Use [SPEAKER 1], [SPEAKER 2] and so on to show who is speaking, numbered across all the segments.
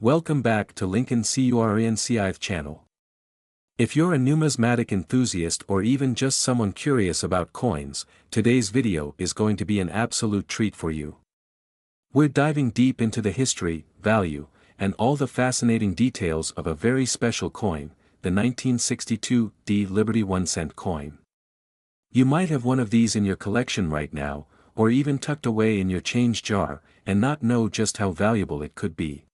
[SPEAKER 1] Welcome back to Lincoln CURNCIve channel. If you're a numismatic enthusiast or even just someone curious about coins, today's video is going to be an absolute treat for you. We're diving deep into the history, value, and all the fascinating details of a very special coin, the 1962 D Liberty 1-cent coin. You might have one of these in your collection right now, or even tucked away in your change jar, and not know just how valuable it could be.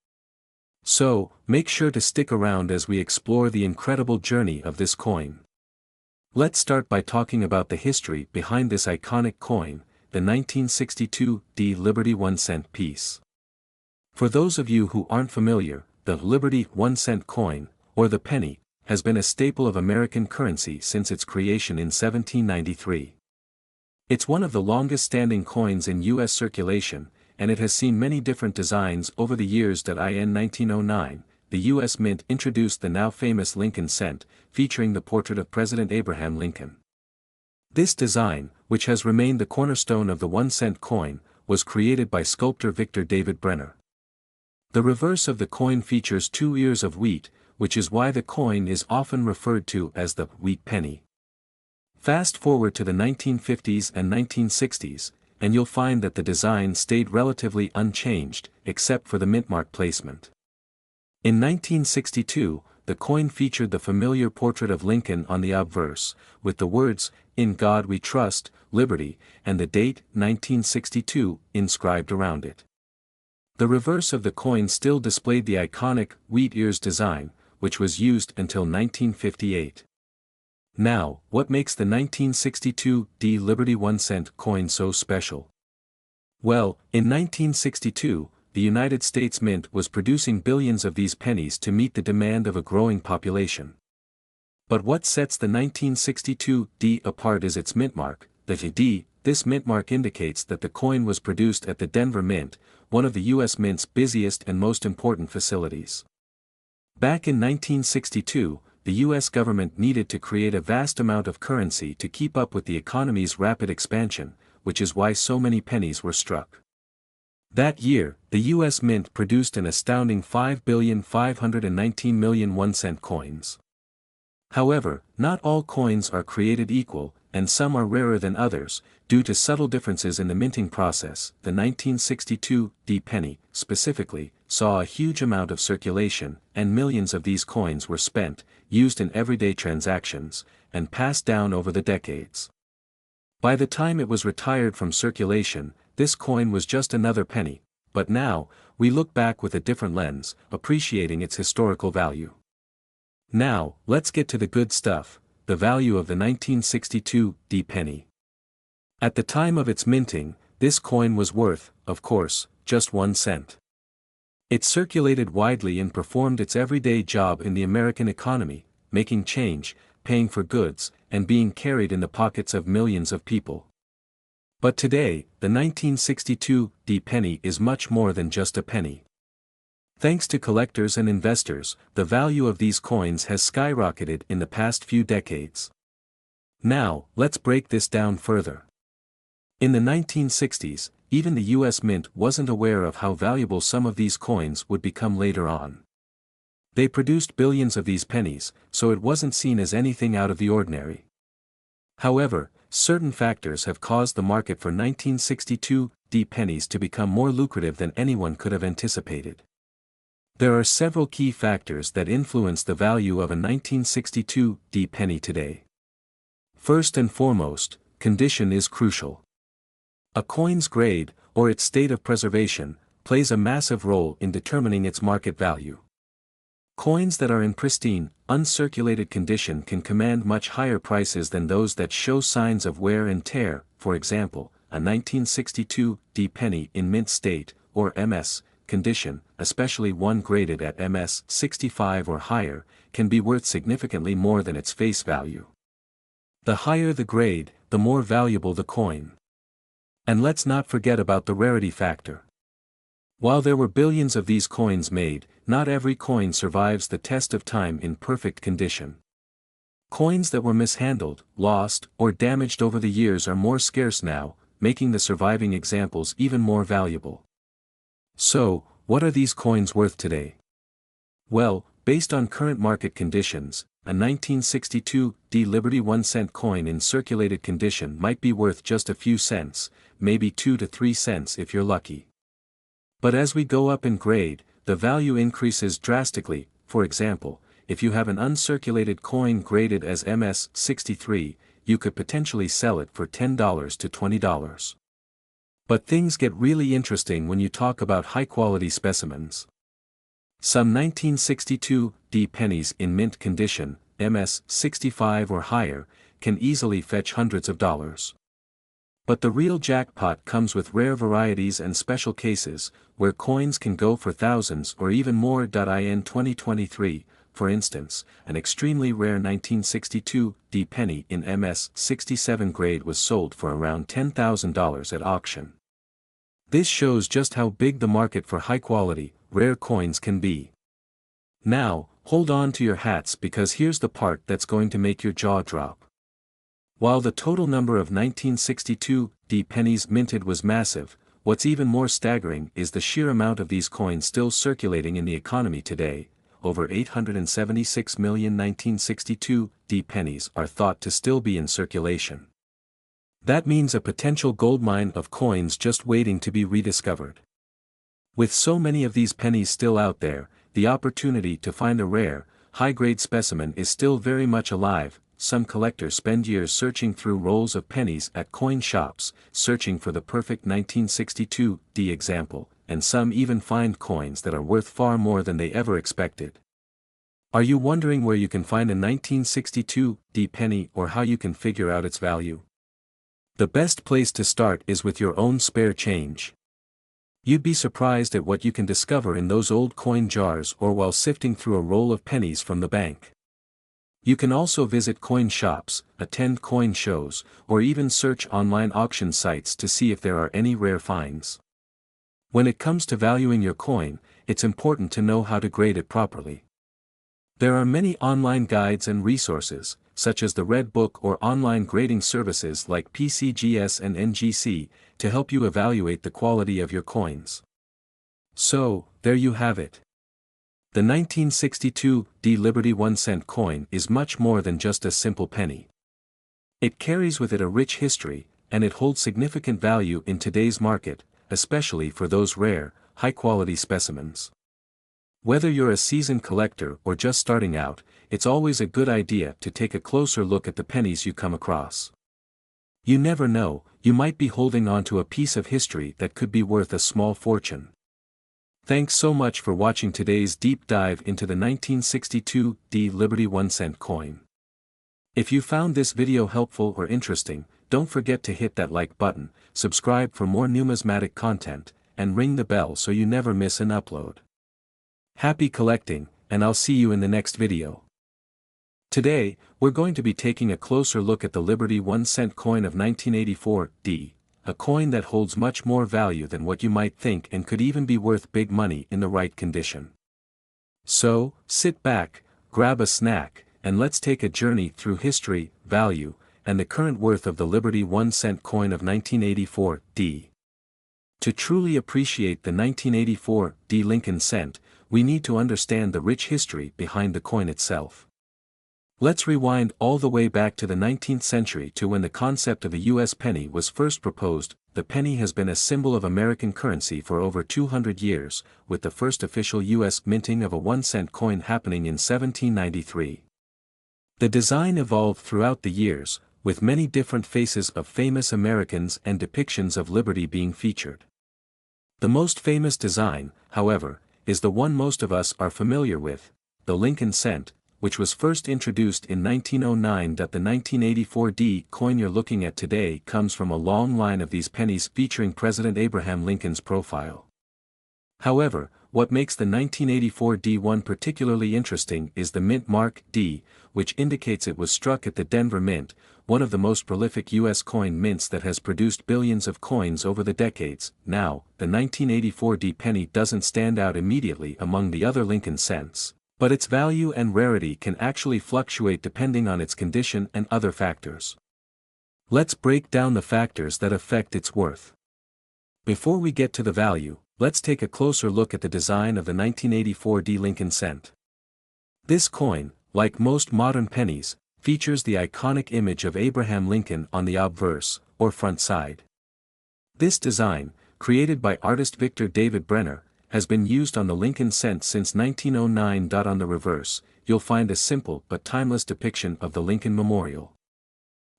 [SPEAKER 1] So, make sure to stick around as we explore the incredible journey of this coin. Let's start by talking about the history behind this iconic coin, the 1962 D Liberty 1-cent piece. For those of you who aren't familiar, the Liberty 1-cent coin, or the penny, has been a staple of American currency since its creation in 1793. It's one of the longest-standing coins in U.S. circulation, and it has seen many different designs over the years. In 1909, the U.S. Mint introduced the now famous Lincoln cent, featuring the portrait of President Abraham Lincoln. This design, which has remained the cornerstone of the 1-cent coin, was created by sculptor Victor David Brenner. The reverse of the coin features 2 ears of wheat, which is why the coin is often referred to as the wheat penny. Fast forward to the 1950s and 1960s, and you'll find that the design stayed relatively unchanged, except for the mintmark placement. In 1962, the coin featured the familiar portrait of Lincoln on the obverse, with the words, "In God We Trust, Liberty," and the date, 1962, inscribed around it. The reverse of the coin still displayed the iconic wheat ears design, which was used until 1958. Now, what makes the 1962 D Liberty 1-cent coin so special? Well, in 1962, the United States Mint was producing billions of these pennies to meet the demand of a growing population. But what sets the 1962 D apart is its mintmark, the D. This mintmark indicates that the coin was produced at the Denver Mint, one of the U.S. Mint's busiest and most important facilities. Back in 1962, the U.S. government needed to create a vast amount of currency to keep up with the economy's rapid expansion, which is why so many pennies were struck. That year, the U.S. Mint produced an astounding 5,519,000,000 1-cent coins. However, not all coins are created equal, and some are rarer than others, due to subtle differences in the minting process. The 1962 D penny, specifically, saw a huge amount of circulation, and millions of these coins were spent, used in everyday transactions, and passed down over the decades. By the time it was retired from circulation, this coin was just another penny, but now, we look back with a different lens, appreciating its historical value. Now, let's get to the good stuff, the value of the 1962 D penny. At the time of its minting, this coin was worth, of course, just 1 cent. It circulated widely and performed its everyday job in the American economy, making change, paying for goods, and being carried in the pockets of millions of people. But today, the 1962 D penny is much more than just a penny. Thanks to collectors and investors, the value of these coins has skyrocketed in the past few decades. Now, let's break this down further. In the 1960s, even the U.S. Mint wasn't aware of how valuable some of these coins would become later on. They produced billions of these pennies, so it wasn't seen as anything out of the ordinary. However, certain factors have caused the market for 1962 D pennies to become more lucrative than anyone could have anticipated. There are several key factors that influence the value of a 1962 D penny today. First and foremost, condition is crucial. A coin's grade, or its state of preservation, plays a massive role in determining its market value. Coins that are in pristine, uncirculated condition can command much higher prices than those that show signs of wear and tear. For example, a 1962 D penny in mint state, or MS, condition, especially one graded at MS 65 or higher, can be worth significantly more than its face value. The higher the grade, the more valuable the coin. And let's not forget about the rarity factor. While there were billions of these coins made, not every coin survives the test of time in perfect condition. Coins that were mishandled, lost, or damaged over the years are more scarce now, making the surviving examples even more valuable. So, what are these coins worth today? Well, based on current market conditions, a 1962 D Liberty 1-cent coin in circulated condition might be worth just a few cents, maybe 2 to 3 cents if you're lucky. But as we go up in grade, the value increases drastically. For example, if you have an uncirculated coin graded as MS-63, you could potentially sell it for $10 to $20. But things get really interesting when you talk about high-quality specimens. Some 1962 D pennies in mint condition, MS-65 or higher, can easily fetch hundreds of dollars. But the real jackpot comes with rare varieties and special cases, where coins can go for thousands or even more. In 2023, for instance, an extremely rare 1962 D penny in MS-67 grade was sold for around $10,000 at auction. This shows just how big the market for high-quality, rare coins can be. Now, hold on to your hats because here's the part that's going to make your jaw drop. While the total number of 1962 D pennies minted was massive, what's even more staggering is the sheer amount of these coins still circulating in the economy today. Over 876 million 1962 D pennies are thought to still be in circulation. That means a potential goldmine of coins just waiting to be rediscovered. With so many of these pennies still out there, the opportunity to find a rare, high-grade specimen is still very much alive. Some collectors spend years searching through rolls of pennies at coin shops, searching for the perfect 1962 D example, and some even find coins that are worth far more than they ever expected. Are you wondering where you can find a 1962 D penny or how you can figure out its value? The best place to start is with your own spare change. You'd be surprised at what you can discover in those old coin jars or while sifting through a roll of pennies from the bank. You can also visit coin shops, attend coin shows, or even search online auction sites to see if there are any rare finds. When it comes to valuing your coin, it's important to know how to grade it properly. There are many online guides and resources, such as the Red Book or online grading services like PCGS and NGC, to help you evaluate the quality of your coins. So, there you have it. The 1962 D Liberty 1-cent coin is much more than just a simple penny. It carries with it a rich history, and it holds significant value in today's market, especially for those rare, high-quality specimens. Whether you're a seasoned collector or just starting out, it's always a good idea to take a closer look at the pennies you come across. You never know, you might be holding on to a piece of history that could be worth a small fortune. Thanks so much for watching today's deep dive into the 1962 D Liberty 1-cent coin. If you found this video helpful or interesting, don't forget to hit that like button, subscribe for more numismatic content, and ring the bell so you never miss an upload. Happy collecting, and I'll see you in the next video. Today, we're going to be taking a closer look at the Liberty 1-cent coin of 1984 D. A coin that holds much more value than what you might think and could even be worth big money in the right condition. So, sit back, grab a snack, and let's take a journey through history, value, and the current worth of the Liberty 1-cent coin of 1984 D. To truly appreciate the 1984 D Lincoln cent, we need to understand the rich history behind the coin itself. Let's rewind all the way back to the 19th century to when the concept of a U.S. penny was first proposed. The penny has been a symbol of American currency for over 200 years, with the first official U.S. minting of a 1-cent coin happening in 1793. The design evolved throughout the years, with many different faces of famous Americans and depictions of liberty being featured. The most famous design, however, is the one most of us are familiar with, the Lincoln cent, which was first introduced in 1909. The 1984 D coin you're looking at today comes from a long line of these pennies featuring President Abraham Lincoln's profile. However, what makes the 1984 D1 particularly interesting is the mint mark D, which indicates it was struck at the Denver Mint, one of the most prolific U.S. coin mints that has produced billions of coins over the decades. Now, the 1984 D penny doesn't stand out immediately among the other Lincoln cents, but its value and rarity can actually fluctuate depending on its condition and other factors. Let's break down the factors that affect its worth. Before we get to the value, let's take a closer look at the design of the 1984 D Lincoln cent. This coin, like most modern pennies, features the iconic image of Abraham Lincoln on the obverse, or front side. This design, created by artist Victor David Brenner, has been used on the Lincoln cent since 1909. On the reverse, you'll find a simple but timeless depiction of the Lincoln Memorial.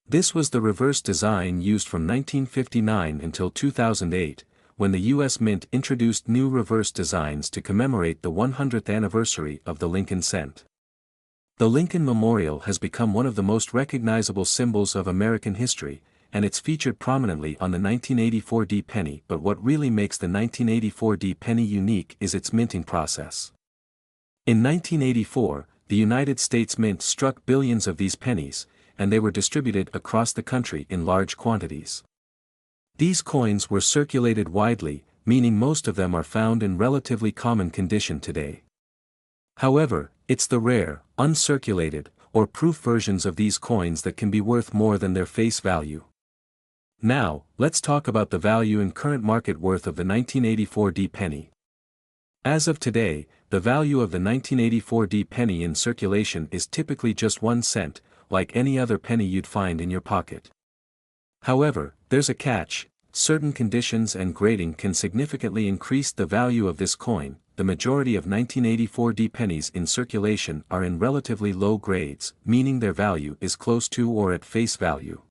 [SPEAKER 1] This was the reverse design used from 1959 until 2008, when the U.S. Mint introduced new reverse designs to commemorate the 100th anniversary of the Lincoln cent. The Lincoln Memorial has become one of the most recognizable symbols of American history, and it's featured prominently on the 1984 D penny. But what really makes the 1984 D penny unique is its minting process. In 1984, the United States Mint struck billions of these pennies, and they were distributed across the country in large quantities. These coins were circulated widely, meaning most of them are found in relatively common condition today. However, it's the rare, uncirculated, or proof versions of these coins that can be worth more than their face value. Now, let's talk about the value and current market worth of the 1984 D penny. As of today, the value of the 1984 D penny in circulation is typically just 1 cent, like any other penny you'd find in your pocket. However, there's a catch: certain conditions and grading can significantly increase the value of this coin. The majority of 1984 D pennies in circulation are in relatively low grades, meaning their value is close to or at face value.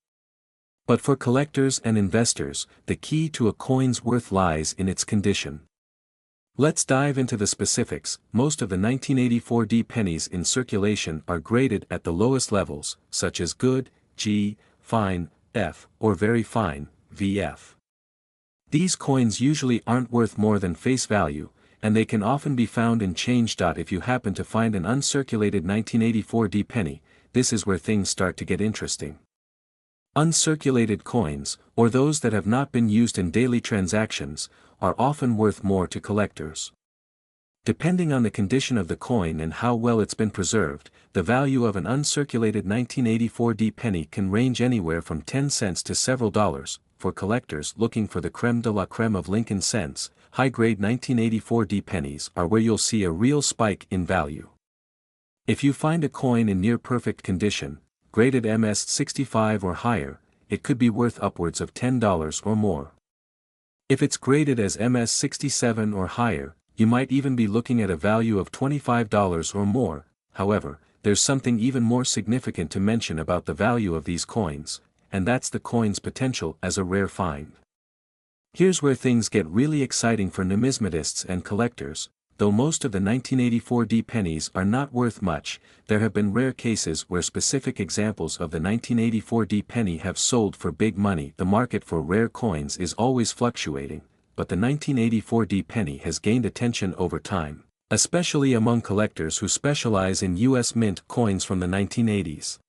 [SPEAKER 1] But for collectors and investors, the key to a coin's worth lies in its condition. Let's dive into the specifics. Most of the 1984 D pennies in circulation are graded at the lowest levels, such as good, G, fine, F, or very fine, VF. These coins usually aren't worth more than face value, and they can often be found in change. If you happen to find an uncirculated 1984 D penny, this is where things start to get interesting. Uncirculated coins, or those that have not been used in daily transactions, are often worth more to collectors. Depending on the condition of the coin and how well it's been preserved, the value of an uncirculated 1984 D penny can range anywhere from 10 cents to several dollars. For collectors looking for the creme de la creme of Lincoln cents, high-grade 1984 D pennies are where you'll see a real spike in value. If you find a coin in near-perfect condition, graded MS65 or higher, it could be worth upwards of $10 or more. If it's graded as MS67 or higher, you might even be looking at a value of $25 or more. However, there's something even more significant to mention about the value of these coins, and that's the coin's potential as a rare find. Here's where things get really exciting for numismatists and collectors. Though most of the 1984 D pennies are not worth much, there have been rare cases where specific examples of the 1984 D penny have sold for big money. The market for rare coins is always fluctuating, but the 1984 D penny has gained attention over time, especially among collectors who specialize in U.S. Mint coins from the 1980s.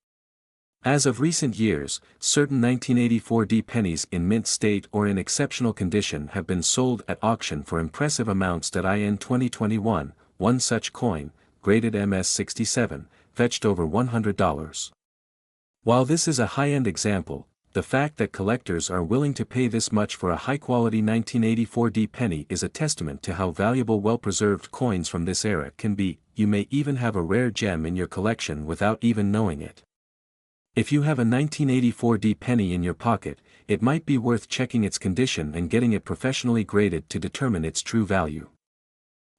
[SPEAKER 1] As of recent years, certain 1984 D pennies in mint state or in exceptional condition have been sold at auction for impressive amounts. In 2021, one such coin, graded MS67, fetched over $100. While this is a high-end example, the fact that collectors are willing to pay this much for a high-quality 1984 D penny is a testament to how valuable well-preserved coins from this era can be. You may even have a rare gem in your collection without even knowing it. If you have a 1984 D penny in your pocket, it might be worth checking its condition and getting it professionally graded to determine its true value.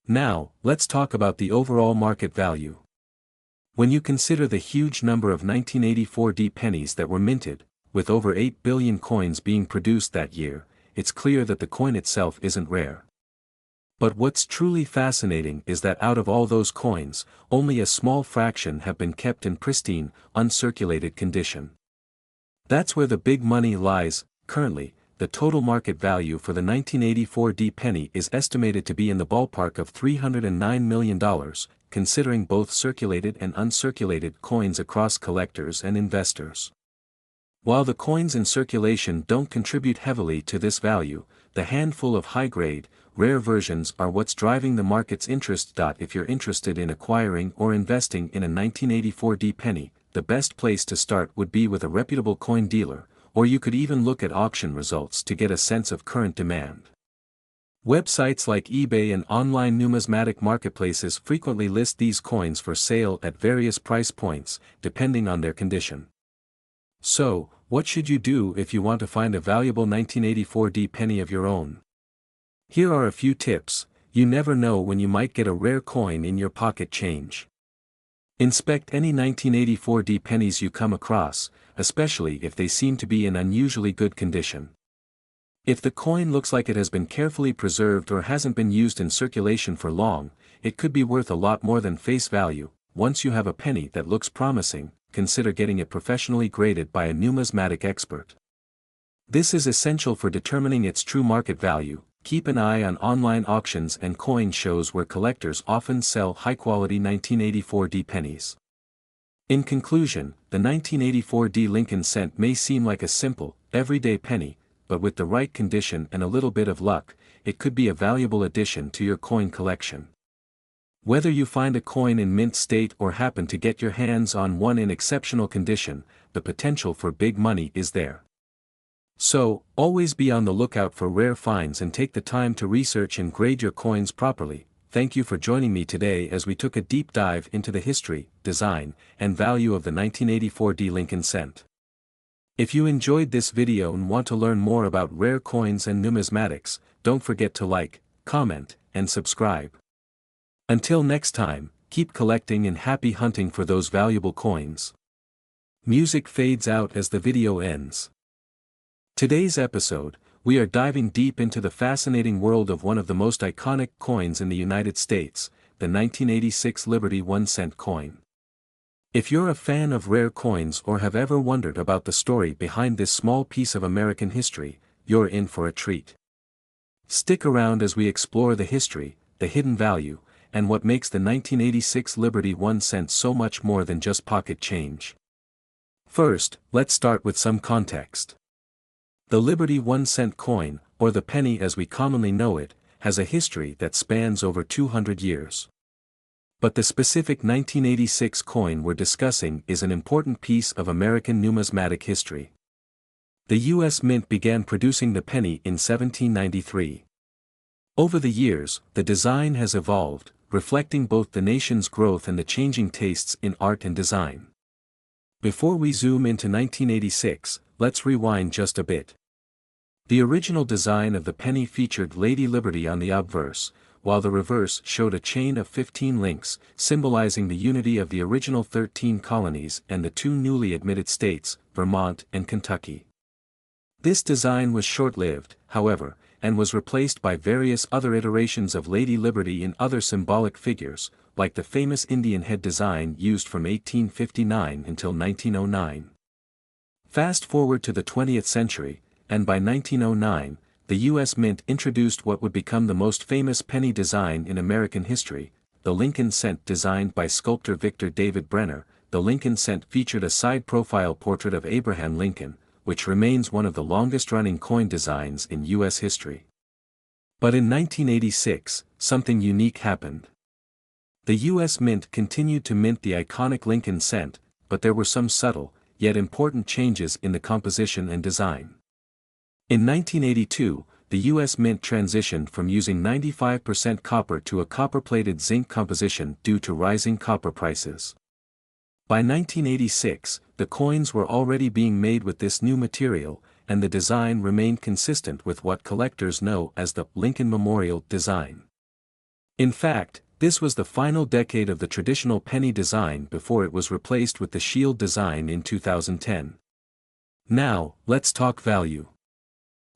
[SPEAKER 1] Now, let's talk about the overall market value. When you consider the huge number of 1984 D pennies that were minted, with over 8 billion coins being produced that year, it's clear that the coin itself isn't rare. But what's truly fascinating is that out of all those coins, only a small fraction have been kept in pristine, uncirculated condition. That's where the big money lies. Currently, the total market value for the 1984 D penny is estimated to be in the ballpark of $309 million, considering both circulated and uncirculated coins across collectors and investors. While the coins in circulation don't contribute heavily to this value, the handful of high-grade, rare versions are what's driving the market's interest. If you're interested in acquiring or investing in a 1984 D penny, the best place to start would be with a reputable coin dealer, or you could even look at auction results to get a sense of current demand. Websites like eBay and online numismatic marketplaces frequently list these coins for sale at various price points, depending on their condition. So, what should you do if you want to find a valuable 1984 penny of your own? Here are a few tips. You never know when you might get a rare coin in your pocket change. Inspect any 1984 pennies you come across, especially if they seem to be in unusually good condition. If the coin looks like it has been carefully preserved or hasn't been used in circulation for long, it could be worth a lot more than face value. Once you have a penny that looks promising, consider getting it professionally graded by a numismatic expert. This is essential for determining its true market value. Keep an eye on online auctions and coin shows where collectors often sell high-quality 1984 pennies. In conclusion, the 1984 Lincoln cent may seem like a simple, everyday penny, but with the right condition and a little bit of luck, it could be a valuable addition to your coin collection. Whether you find a coin in mint state or happen to get your hands on one in exceptional condition, the potential for big money is there. So, always be on the lookout for rare finds and take the time to research and grade your coins properly. Thank you for joining me today as we took a deep dive into the history, design, and value of the 1984 Lincoln cent. If you enjoyed this video and want to learn more about rare coins and numismatics, don't forget to like, comment, and subscribe. Until next time, keep collecting and happy hunting for those valuable coins. Music fades out as the video ends. Today's episode, we are diving deep into the fascinating world of one of the most iconic coins in the United States, the 1986 Liberty 1-cent coin. If you're a fan of rare coins or have ever wondered about the story behind this small piece of American history, you're in for a treat. Stick around as we explore the history, the hidden value, and what makes the 1986 Liberty 1 cent so much more than just pocket change. First, let's start with some context. The Liberty 1 cent coin, or the penny as we commonly know it, has a history that spans over 200 years. But the specific 1986 coin we're discussing is an important piece of American numismatic history. The U.S. Mint began producing the penny in 1793. Over the years, the design has evolved, reflecting both the nation's growth and the changing tastes in art and design. Before we zoom into 1986, let's rewind just a bit. The original design of the penny featured Lady Liberty on the obverse, while the reverse showed a chain of 15 links, symbolizing the unity of the original 13 colonies and the two newly admitted states, Vermont and Kentucky. This design was short-lived, however, and was replaced by various other iterations of Lady Liberty in other symbolic figures, like the famous Indian head design used from 1859 until 1909. Fast forward to the 20th century, and by 1909, the U.S. Mint introduced what would become the most famous penny design in American history, the Lincoln cent designed by sculptor Victor David Brenner. The Lincoln cent featured a side-profile portrait of Abraham Lincoln, which remains one of the longest-running coin designs in U.S. history. But in 1986, something unique happened. The U.S. Mint continued to mint the iconic Lincoln cent, but there were some subtle, yet important changes in the composition and design. In 1982, the U.S. Mint transitioned from using 95% copper to a copper-plated zinc composition due to rising copper prices. By 1986, the coins were already being made with this new material, and the design remained consistent with what collectors know as the Lincoln Memorial design. In fact, this was the final decade of the traditional penny design before it was replaced with the shield design in 2010. Now, let's talk value.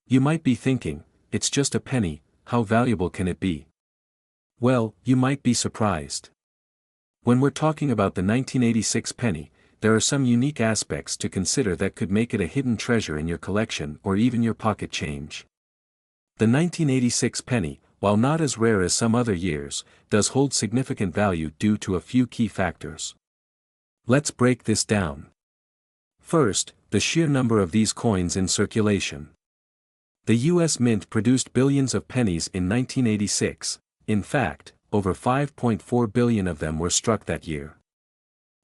[SPEAKER 1] You might be thinking, it's just a penny, how valuable can it be? Well, you might be surprised. When we're talking about the 1986 penny, there are some unique aspects to consider that could make it a hidden treasure in your collection or even your pocket change. The 1986 penny, while not as rare as some other years, does hold significant value due to a few key factors. Let's break this down. First, the sheer number of these coins in circulation. The U.S. Mint produced billions of pennies in 1986, in fact, over 5.4 billion of them were struck that year.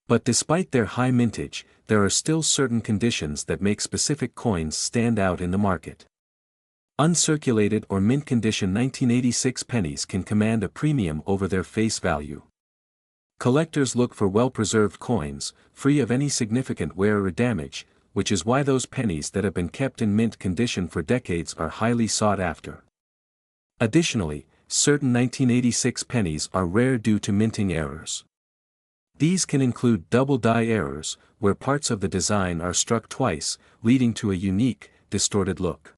[SPEAKER 1] But despite their high mintage, there are still certain conditions that make specific coins stand out in the market. Uncirculated or mint condition 1986 pennies can command a premium over their face value. Collectors look for well-preserved coins, free of any significant wear or damage, which is why those pennies that have been kept in mint condition for decades are highly sought after. Additionally, certain 1986 pennies are rare due to minting errors. These can include double die errors, where parts of the design are struck twice, leading to a unique, distorted look.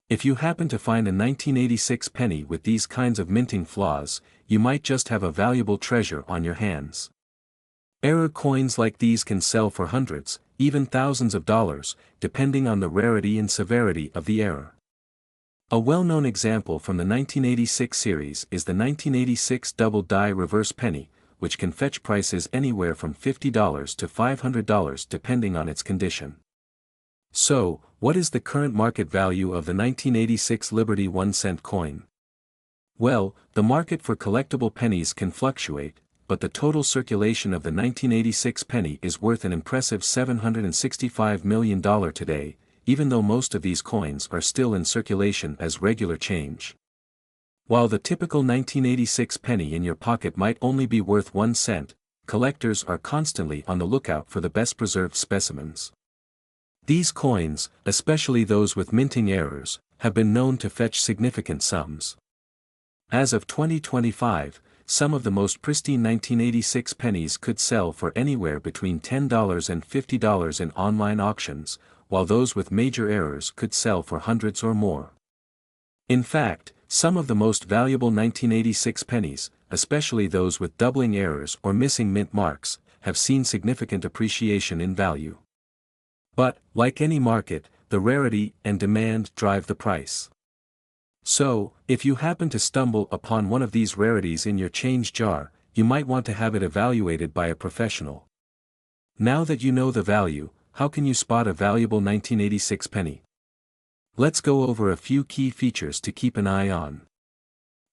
[SPEAKER 1] If you happen to find a 1986 penny with these kinds of minting flaws, you might just have a valuable treasure on your hands. Error coins like these can sell for hundreds, even thousands of dollars, depending on the rarity and severity of the error. A well-known example from the 1986 series is the 1986 double die reverse penny, which can fetch prices anywhere from $50 to $500 depending on its condition. So, what is the current market value of the 1986 Liberty 1-cent coin? Well, the market for collectible pennies can fluctuate, but the total circulation of the 1986 penny is worth an impressive $765 million today, even though most of these coins are still in circulation as regular change. While the typical 1986 penny in your pocket might only be worth 1 cent, collectors are constantly on the lookout for the best preserved specimens. These coins, especially those with minting errors, have been known to fetch significant sums. As of 2025, some of the most pristine 1986 pennies could sell for anywhere between $10 and $50 in online auctions, while those with major errors could sell for hundreds or more. In fact, some of the most valuable 1986 pennies, especially those with doubling errors or missing mint marks, have seen significant appreciation in value. But, like any market, the rarity and demand drive the price. So, if you happen to stumble upon one of these rarities in your change jar, you might want to have it evaluated by a professional. Now that you know the value, how can you spot a valuable 1986 penny? Let's go over a few key features to keep an eye on.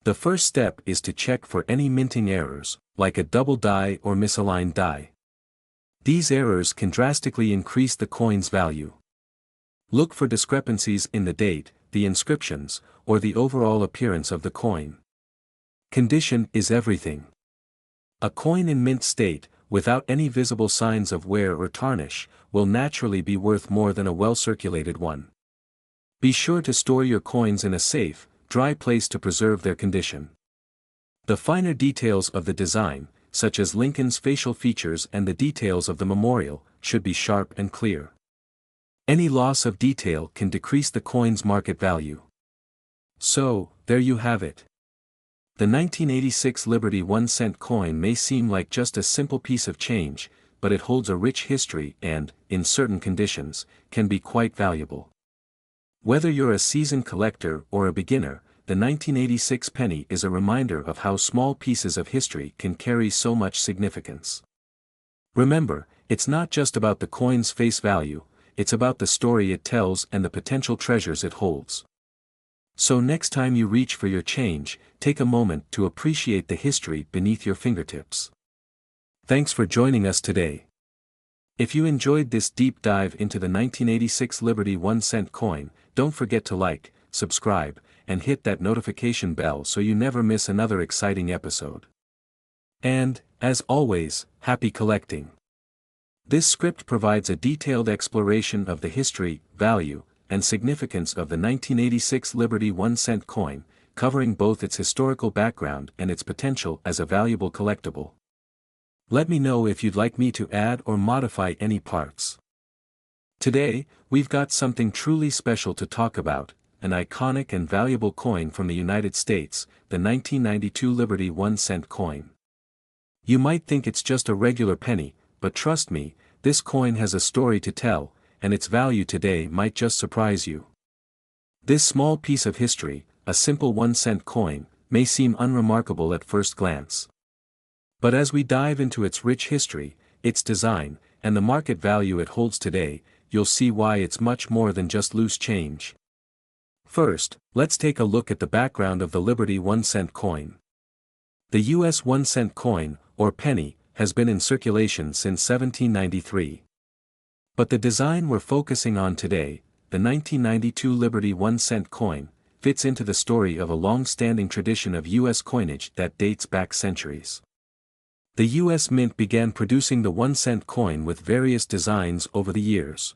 [SPEAKER 1] The first step is to check for any minting errors, like a double die or misaligned die. These errors can drastically increase the coin's value. Look for discrepancies in the date, the inscriptions, or the overall appearance of the coin. Condition is everything. A coin in mint state, without any visible signs of wear or tarnish, will naturally be worth more than a well-circulated one. Be sure to store your coins in a safe, dry place to preserve their condition. The finer details of the design, such as Lincoln's facial features and the details of the memorial, should be sharp and clear. Any loss of detail can decrease the coin's market value. So, there you have it. The 1986 Liberty 1-cent coin may seem like just a simple piece of change, but it holds a rich history and, in certain conditions, can be quite valuable. Whether you're a seasoned collector or a beginner, the 1986 penny is a reminder of how small pieces of history can carry so much significance. Remember, it's not just about the coin's face value, it's about the story it tells and the potential treasures it holds. So next time you reach for your change, take a moment to appreciate the history beneath your fingertips. Thanks for joining us today. If you enjoyed this deep dive into the 1986 Liberty 1-cent coin, don't forget to like, subscribe, and hit that notification bell so you never miss another exciting episode. And, as always, happy collecting. This script provides a detailed exploration of the history, value, and significance of the 1986 Liberty 1-cent coin, covering both its historical background and its potential as a valuable collectible. Let me know if you'd like me to add or modify any parts. Today, we've got something truly special to talk about, an iconic and valuable coin from the United States, the 1992 Liberty 1-cent coin. You might think it's just a regular penny, but trust me, this coin has a story to tell, and its value today might just surprise you. This small piece of history, a simple 1-cent coin, may seem unremarkable at first glance. But as we dive into its rich history, its design, and the market value it holds today, you'll see why it's much more than just loose change. First, let's take a look at the background of the Liberty 1-cent coin. The U.S. 1-cent coin, or penny, has been in circulation since 1793. But the design we're focusing on today, the 1992 Liberty 1-cent coin, fits into the story of a long-standing tradition of U.S. coinage that dates back centuries. The U.S. Mint began producing the 1-cent coin with various designs over the years.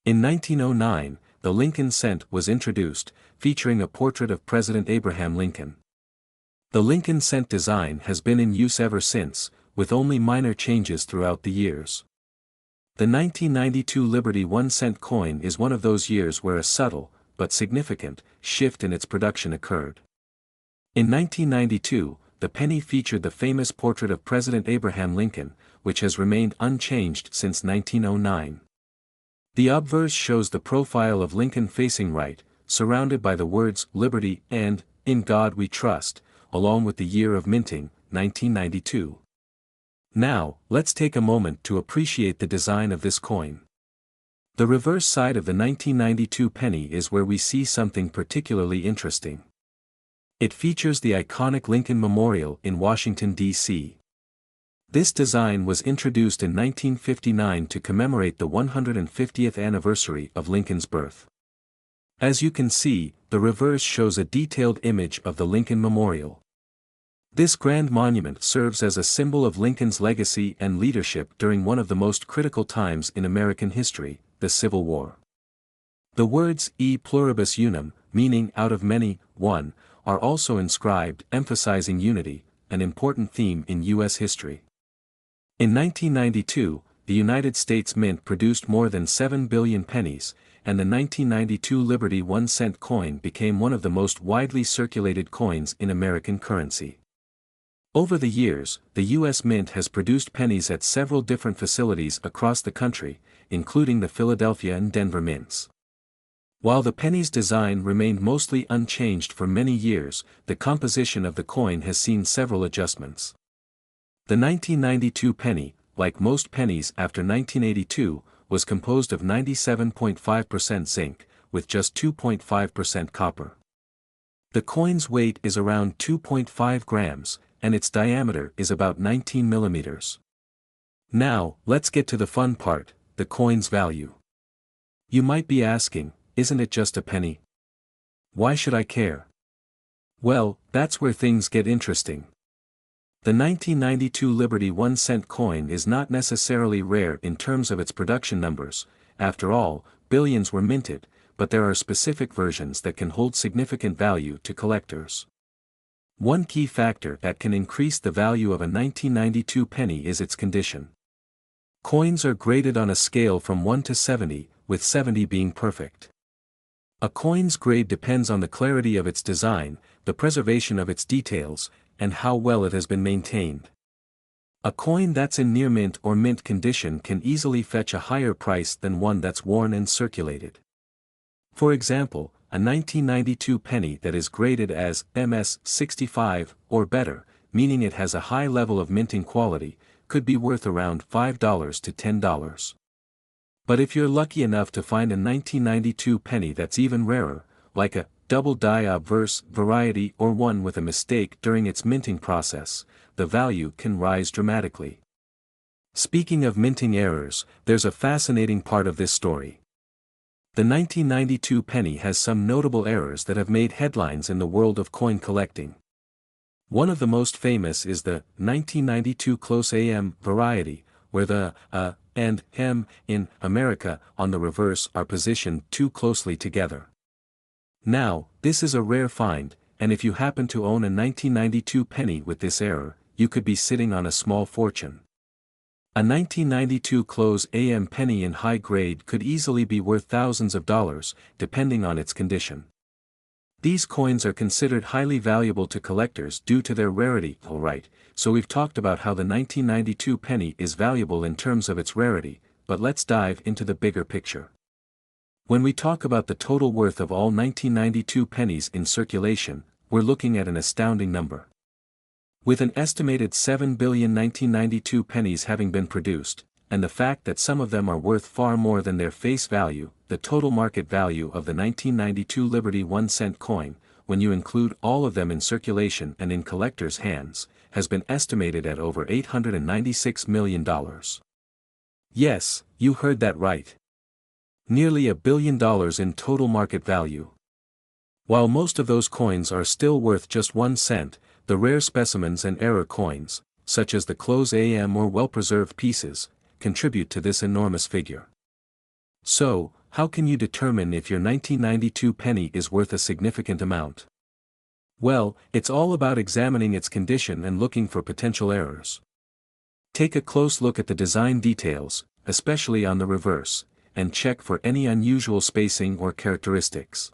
[SPEAKER 1] In 1909, the Lincoln cent was introduced, featuring a portrait of President Abraham Lincoln. The Lincoln cent design has been in use ever since, with only minor changes throughout the years. The 1992 Liberty 1-cent coin is one of those years where a subtle, but significant, shift in its production occurred. In 1992, the penny featured the famous portrait of President Abraham Lincoln, which has remained unchanged since 1909. The obverse shows the profile of Lincoln facing right, surrounded by the words "Liberty" and "In God We Trust," along with the year of minting, 1992. Now, let's take a moment to appreciate the design of this coin. The reverse side of the 1992 penny is where we see something particularly interesting. It features the iconic Lincoln Memorial in Washington, D.C. This design was introduced in 1959 to commemorate the 150th anniversary of Lincoln's birth. As you can see, the reverse shows a detailed image of the Lincoln Memorial. This grand monument serves as a symbol of Lincoln's legacy and leadership during one of the most critical times in American history, the Civil War. The words "E pluribus unum," meaning "out of many, one," are also inscribed, emphasizing unity, an important theme in U.S. history. In 1992, the United States Mint produced more than 7 billion pennies, and the 1992 Liberty 1-cent coin became one of the most widely circulated coins in American currency. Over the years, the U.S. Mint has produced pennies at several different facilities across the country, including the Philadelphia and Denver mints. While the penny's design remained mostly unchanged for many years, the composition of the coin has seen several adjustments. The 1992 penny, like most pennies after 1982, was composed of 97.5% zinc, with just 2.5% copper. The coin's weight is around 2.5 grams, and its diameter is about 19 millimeters. Now, let's get to the fun part, the coin's value. You might be asking, isn't it just a penny? Why should I care? Well, that's where things get interesting. The 1992 Liberty 1-cent coin is not necessarily rare in terms of its production numbers. After all, billions were minted, but there are specific versions that can hold significant value to collectors. One key factor that can increase the value of a 1992 penny is its condition. Coins are graded on a scale from 1 to 70, with 70 being perfect. A coin's grade depends on the clarity of its design, the preservation of its details, and how well it has been maintained. A coin that's in near mint or mint condition can easily fetch a higher price than one that's worn and circulated. For example, a 1992 penny that is graded as MS-65 or better, meaning it has a high level of minting quality, could be worth around $5 to $10. But if you're lucky enough to find a 1992 penny that's even rarer, like a double die obverse variety or one with a mistake during its minting process, the value can rise dramatically. Speaking of minting errors, there's a fascinating part of this story. The 1992 penny has some notable errors that have made headlines in the world of coin collecting. One of the most famous is the 1992 close AM variety, where the and M in America on the reverse are positioned too closely together. Now, this is a rare find, and if you happen to own a 1992 penny with this error, you could be sitting on a small fortune. A 1992 close AM penny in high grade could easily be worth thousands of dollars, depending on its condition. These coins are considered highly valuable to collectors due to their rarity. Alright, so we've talked about how the 1992 penny is valuable in terms of its rarity, but let's dive into the bigger picture. When we talk about the total worth of all 1992 pennies in circulation, we're looking at an astounding number. With an estimated 7 billion 1992 pennies having been produced, and the fact that some of them are worth far more than their face value, the total market value of the 1992 Liberty 1-cent coin, when you include all of them in circulation and in collectors' hands, has been estimated at over $896 million. Yes, you heard that right. Nearly $1 billion in total market value. While most of those coins are still worth just 1 cent, the rare specimens and error coins, such as the close AM or well-preserved pieces, contribute to this enormous figure. So, how can you determine if your 1992 penny is worth a significant amount? Well, it's all about examining its condition and looking for potential errors. Take a close look at the design details, especially on the reverse, and check for any unusual spacing or characteristics.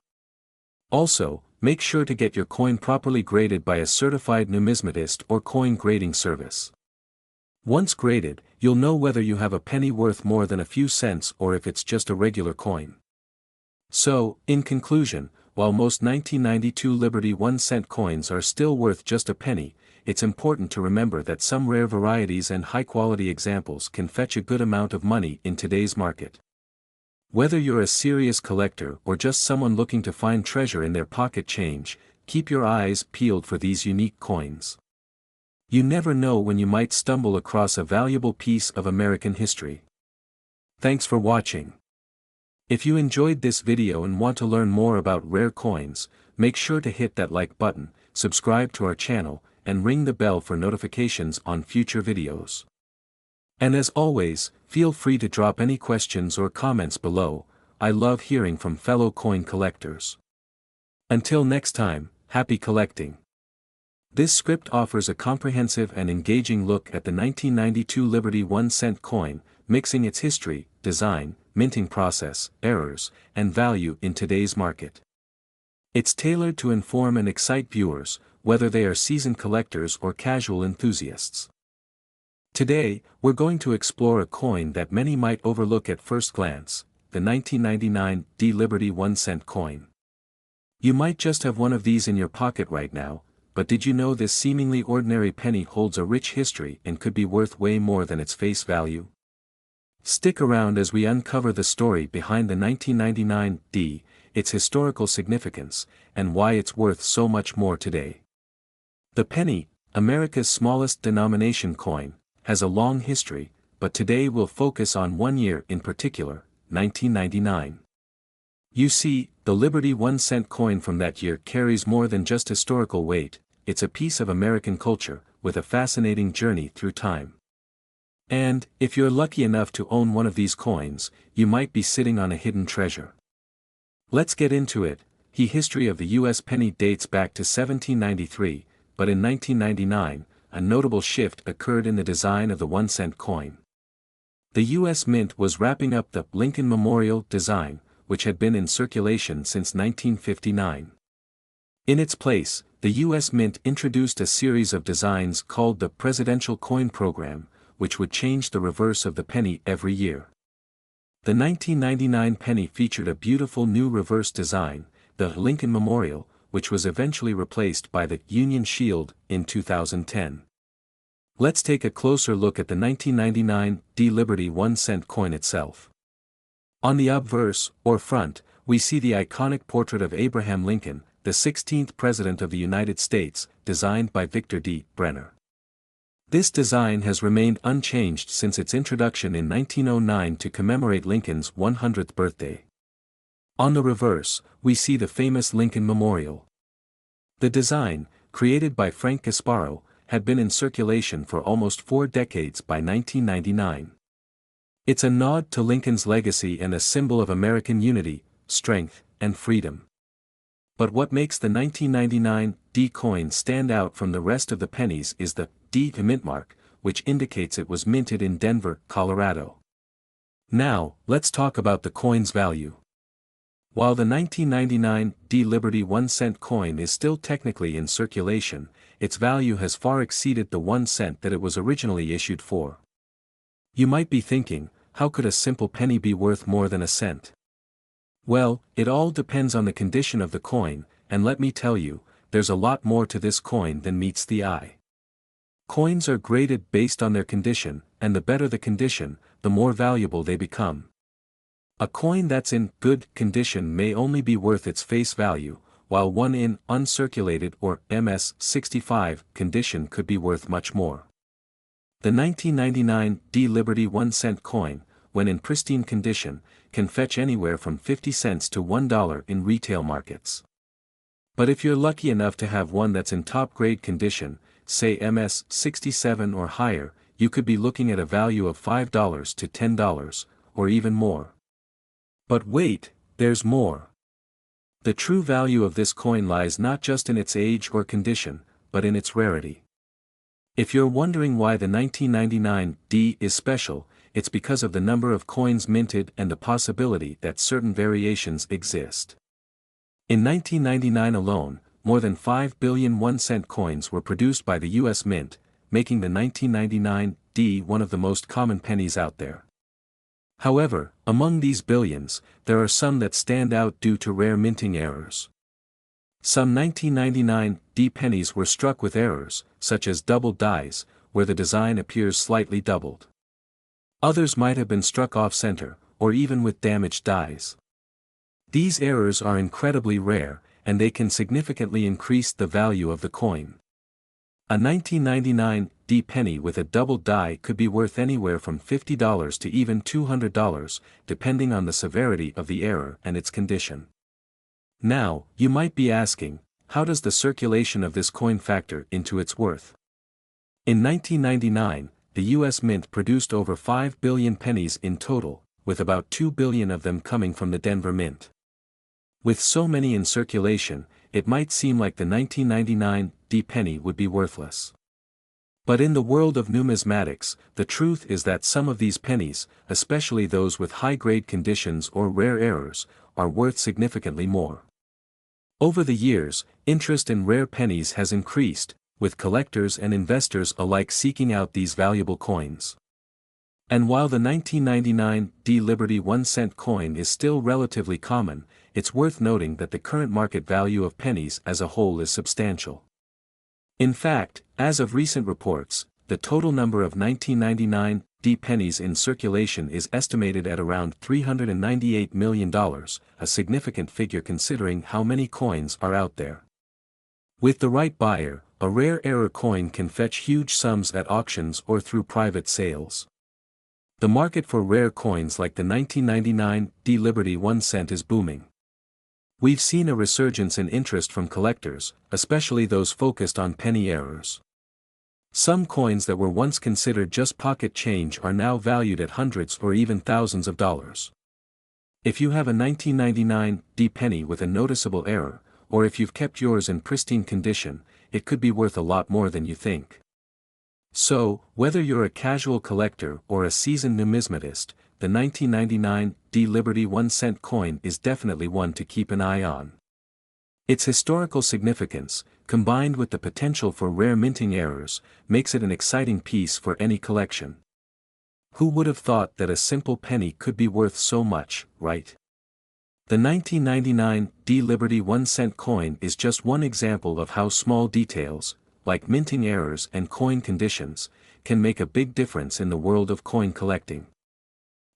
[SPEAKER 1] Also, make sure to get your coin properly graded by a certified numismatist or coin grading service. Once graded, you'll know whether you have a penny worth more than a few cents or if it's just a regular coin. So, in conclusion, while most 1992 Liberty 1-cent coins are still worth just a penny, it's important to remember that some rare varieties and high-quality examples can fetch a good amount of money in today's market. Whether you're a serious collector or just someone looking to find treasure in their pocket change, keep your eyes peeled for these unique coins. You never know when you might stumble across a valuable piece of American history. Thanks for watching. If you enjoyed this video and want to learn more about rare coins, make sure to hit that like button, subscribe to our channel, and ring the bell for notifications on future videos. And as always, feel free to drop any questions or comments below. I love hearing from fellow coin collectors. Until next time, happy collecting. This script offers a comprehensive and engaging look at the 1992 Liberty 1-cent coin, mixing its history, design, minting process, errors, and value in today's market. It's tailored to inform and excite viewers, whether they are seasoned collectors or casual enthusiasts. Today, we're going to explore a coin that many might overlook at first glance, the 1999 D Liberty 1-cent coin. You might just have one of these in your pocket right now, but did you know this seemingly ordinary penny holds a rich history and could be worth way more than its face value? Stick around as we uncover the story behind the 1999 D, its historical significance, and why it's worth so much more today. The penny, America's smallest denomination coin, has a long history, but today we'll focus on one year in particular, 1999. You see, the Liberty 1-cent coin from that year carries more than just historical weight, it's a piece of American culture, with a fascinating journey through time. And, if you're lucky enough to own one of these coins, you might be sitting on a hidden treasure. Let's get into it. The history of the U.S. penny dates back to 1793, but in 1999, a notable shift occurred in the design of the 1-cent coin. The U.S. Mint was wrapping up the Lincoln Memorial design, which had been in circulation since 1959. In its place, the U.S. Mint introduced a series of designs called the Presidential Coin Program, which would change the reverse of the penny every year. The 1999 penny featured a beautiful new reverse design, the Lincoln Memorial, which was eventually replaced by the Union Shield in 2010. Let's take a closer look at the 1999 D Liberty 1-cent coin itself. On the obverse, or front, we see the iconic portrait of Abraham Lincoln, the 16th President of the United States, designed by Victor D. Brenner. This design has remained unchanged since its introduction in 1909 to commemorate Lincoln's 100th birthday. On the reverse, we see the famous Lincoln Memorial. The design, created by Frank Gasparro, had been in circulation for almost 4 decades by 1999. It's a nod to Lincoln's legacy and a symbol of American unity, strength, and freedom. But what makes the 1999 D coin stand out from the rest of the pennies is the D mint mark, which indicates it was minted in Denver, Colorado. Now, let's talk about the coin's value. While the 1999 D Liberty 1-cent coin is still technically in circulation, its value has far exceeded the 1 cent that it was originally issued for. You might be thinking, how could a simple penny be worth more than a cent? Well, it all depends on the condition of the coin, and let me tell you, there's a lot more to this coin than meets the eye. Coins are graded based on their condition, and the better the condition, the more valuable they become. A coin that's in good condition may only be worth its face value, while one in uncirculated or MS-65 condition could be worth much more. The 1999 D Liberty 1-cent coin, when in pristine condition, can fetch anywhere from 50 cents to $1 in retail markets. But if you're lucky enough to have one that's in top-grade condition, say MS 67 or higher, you could be looking at a value of $5 to $10, or even more. But wait, there's more. The true value of this coin lies not just in its age or condition, but in its rarity. If you're wondering why the 1999 D is special, it's because of the number of coins minted and the possibility that certain variations exist. In 1999 alone, more than 5 billion 1-cent coins were produced by the U.S. Mint, making the 1999 D one of the most common pennies out there. However, among these billions, there are some that stand out due to rare minting errors. Some 1999 D pennies were struck with errors, such as double dies, where the design appears slightly doubled. Others might have been struck off-center, or even with damaged dies. These errors are incredibly rare, and they can significantly increase the value of the coin. A 1999 D penny with a double die could be worth anywhere from $50 to even $200, depending on the severity of the error and its condition. Now, you might be asking, how does the circulation of this coin factor into its worth? In 1999, the U.S. Mint produced over 5 billion pennies in total, with about 2 billion of them coming from the Denver Mint. With so many in circulation, it might seem like the 1999 D penny would be worthless. But in the world of numismatics, the truth is that some of these pennies, especially those with high-grade conditions or rare errors, are worth significantly more. Over the years, interest in rare pennies has increased, with collectors and investors alike seeking out these valuable coins. And while the 1999 D Liberty 1-cent coin is still relatively common, it's worth noting that the current market value of pennies as a whole is substantial. In fact, as of recent reports, the total number of 1999 D pennies in circulation is estimated at around $398 million, a significant figure considering how many coins are out there. With the right buyer, a rare error coin can fetch huge sums at auctions or through private sales. The market for rare coins like the 1999 D Liberty 1-cent is booming. We've seen a resurgence in interest from collectors, especially those focused on penny errors. Some coins that were once considered just pocket change are now valued at hundreds or even thousands of dollars. If you have a 1999 D penny with a noticeable error, or if you've kept yours in pristine condition, it could be worth a lot more than you think. So, whether you're a casual collector or a seasoned numismatist, the 1999 D Liberty 1-cent coin is definitely one to keep an eye on. Its historical significance, combined with the potential for rare minting errors, makes it an exciting piece for any collection. Who would have thought that a simple penny could be worth so much, right? The 1999 D Liberty 1-cent coin is just one example of how small details, like minting errors and coin conditions, can make a big difference in the world of coin collecting.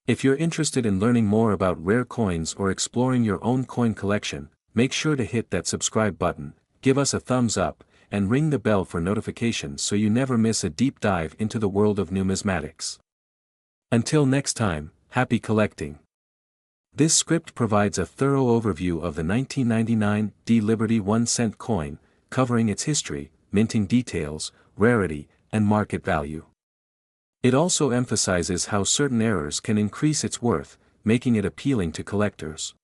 [SPEAKER 1] If you're interested in learning more about rare coins or exploring your own coin collection, make sure to hit that subscribe button, give us a thumbs up, and ring the bell for notifications so you never miss a deep dive into the world of numismatics. Until next time, happy collecting. This script provides a thorough overview of the 1999 D Liberty 1-cent coin, covering its history, minting details, rarity, and market value. It also emphasizes how certain errors can increase its worth, making it appealing to collectors.